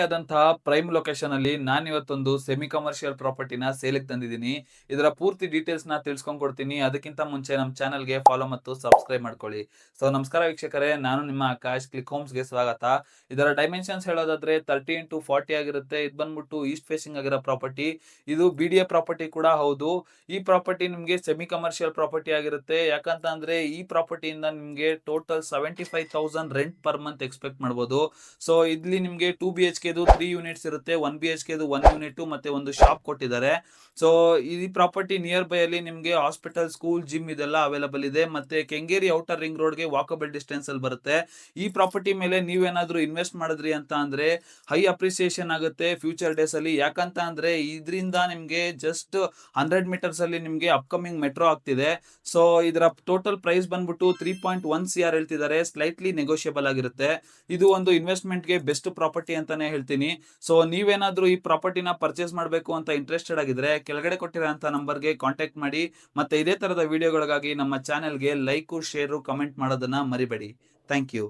ಆದಂತಹ prime location ಅಲ್ಲಿ ನಾನು ಇವತ್ತೊಂದು ಸೆಮಿ ಕಮರ್ಷಿಯಲ್ ಪ್ರಾಪರ್ಟಿನ ಸೇಲಿಗೆ ತಂದಿದ್ದೀನಿ. ಇದರ ಪೂರ್ತಿ ಡೀಟೇಲ್ಸ್ ನ ತಿಳ್ಸ್ಕೊಂಡ್ ಕೊಡ್ತೀನಿ. ಅದಕ್ಕಿಂತ ಮುಂಚೆ ನಮ್ಮ ಚಾನಲ್ಗೆ ಫಾಲೋ ಮತ್ತು ಸಬ್ಸ್ಕ್ರೈಬ್ ಮಾಡ್ಕೊಳ್ಳಿ. ನಮಸ್ಕಾರ ವೀಕ್ಷಕರೇ, ನಾನು ನಿಮ್ಮ ಆಕಾಶ್. ಕ್ಲಿಕ್ ಹೋಮ್ಸ್ಗೆ ಸ್ವಾಗತ. ಇದರ ಡೈಮೆನ್ಷನ್ಸ್ ಹೇಳೋದಾದ್ರೆ 30x40 ಆಗಿರುತ್ತೆ. ಇದು ಬಂದ್ಬಿಟ್ಟು ಈಸ್ಟ್ ಫೇಸಿಂಗ್ ಆಗಿರೋ ಪ್ರಾಪರ್ಟಿ. ಇದು BDA ಪ್ರಾಪರ್ಟಿ ಕೂಡ ಹೌದು. ಈ ಪ್ರಾಪರ್ಟಿ ನಿಮ್ಗೆ ಸೆಮಿ ಕಮರ್ಷಿಯಲ್ ಪ್ರಾಪರ್ಟಿ ಆಗಿರುತ್ತೆ. ಯಾಕಂತ ಅಂದ್ರೆ ಈ ಪ್ರಾಪರ್ಟಿಯಿಂದ ನಿಮ್ಗೆ total 75,000 rent per month expect ಮಾಡಬಹುದು. ಇಲ್ಲಿ ನಿಮ್ಗೆ 2BHK 3 ಯೂನಿಟ್ಸ್ ಇರುತ್ತೆ. 1BHK 1 ಯೂನಿಟ್ ಮತ್ತೆ ಒಂದು ಶಾಪ್ ಕೊಟ್ಟಿದ್ದಾರೆ. ಈ ಪ್ರಾಪರ್ಟಿ ನಿಯರ್ ಬೈ ಅಲ್ಲಿ ನಿಮ್ಗೆ ಹಾಸ್ಪಿಟಲ್, ಸ್ಕೂಲ್, ಜಿಮ್ ಇದೆಲ್ಲ ಅವೈಲಬಲ್ ಇದೆ. ಮತ್ತೆ ಕೆಂಗೇರಿ ಔಟರ್ ರಿಂಗ್ ರೋಡ್ಗೆ ವಾಕಬಲ್ ಡಿಸ್ಟೆನ್ಸ್ ಅಲ್ಲಿ ಬರುತ್ತೆ. ಈ ಪ್ರಾಪರ್ಟಿ ಮೇಲೆ ನೀವೇನಾದ್ರೂ ಇನ್ವೆಸ್ಟ್ ಮಾಡಿದ್ರಿ ಅಂತ ಅಂದ್ರೆ ಹೈ ಅಪ್ರಿಸಿಯೇಷನ್ ಆಗುತ್ತೆ ಫ್ಯೂಚರ್ ಡೇಸ್ ಅಲ್ಲಿ. ಯಾಕಂತ ಅಂದ್ರೆ ಇದರಿಂದ ನಿಮ್ಗೆ ಜಸ್ಟ್ 100 ಮೀಟರ್ಸ್ ಅಲ್ಲಿ ನಿಮ್ಗೆ ಅಪ್ಕಮಿಂಗ್ ಮೆಟ್ರೋ ಆಗ್ತಿದೆ. ಇದರ ಟೋಟಲ್ ಪ್ರೈಸ್ ಬಂದ್ಬಿಟ್ಟು 3.1 CR ಹೇಳ್ತಿದ್ದಾರೆ. ಸ್ಲೈಟ್ಲಿ ನೆಗೋಷಿಯಬಲ್ ಆಗಿರುತ್ತೆ. ಇದು ಒಂದು ಇನ್ವೆಸ್ಟ್ಮೆಂಟ್ ಗೆ ಬೆಸ್ಟ್ ಪ್ರಾಪರ್ಟಿ ಅಂತಾನೆ ಹೇಳ್ತೀನಿ. ನೀವೇನಾದ್ರೂ ಈ ಪ್ರಾಪರ್ಟಿನ ಪರ್ಚೇಸ್ ಮಾಡಬೇಕು ಅಂತ ಇಂಟ್ರೆಸ್ಟೆಡ್ ಆಗಿದ್ರೆ ಕೆಳಗಡೆ ಕೊಟ್ಟಿರೋಂತ ನಂಬರ್ಗೆ ಕಾಂಟ್ಯಾಕ್ಟ್ ಮಾಡಿ. ಮತ್ತೆ ಇದೇ ತರದ ವಿಡಿಯೋಗಳಿಗಾಗಿ ನಮ್ಮ ಚಾನೆಲ್ಗೆ ಲೈಕ್, ಶೇರ್, ಕಮೆಂಟ್ ಮಾಡೋದನ್ನ ಮರಿಬೇಡಿ. Thank you.